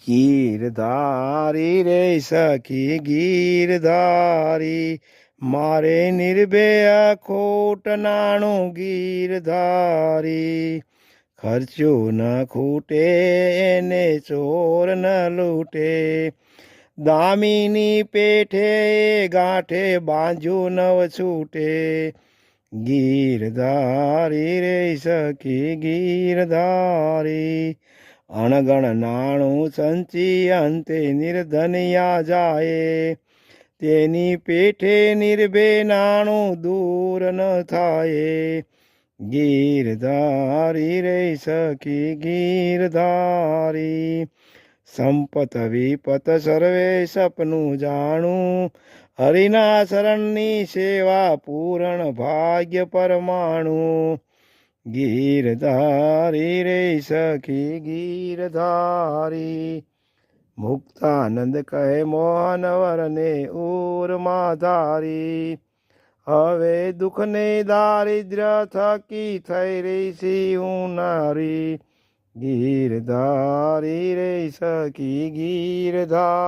ગીરધારી રે સખી ગીરધારી, મારે નિર્ભય ખોટ નાણું ગીરધારી. ખર્ચો ન ખૂટે એને ચોર ન લૂટે, દામીની પેઠે ગાંઠે બાંધ્યું નવ છૂટે. ગીરધારી રે સખી ગીરધારી, અણગણ નાણું સંચી અંતે નિર્ધનિયા જાય, તેની પેઠે નિર્ભે નાણું દૂર ન થાય. ગીરધારી રે સખી ગીરધારી, સંપત વિપત સર્વે સપનું જાણું, હરિના શરણની સેવા પૂરણ ભાગ્ય પરમાણું. ગીરધારી રે સખી ગીરધારી, મુક્તાનંદ કહે મોહનવરને ઉર્માધારી, હવે દુઃખને દારિદ્ર્ય થકી થઈ રહી સી હું નારી. ગીરધારી રે સખી ગીરધારી.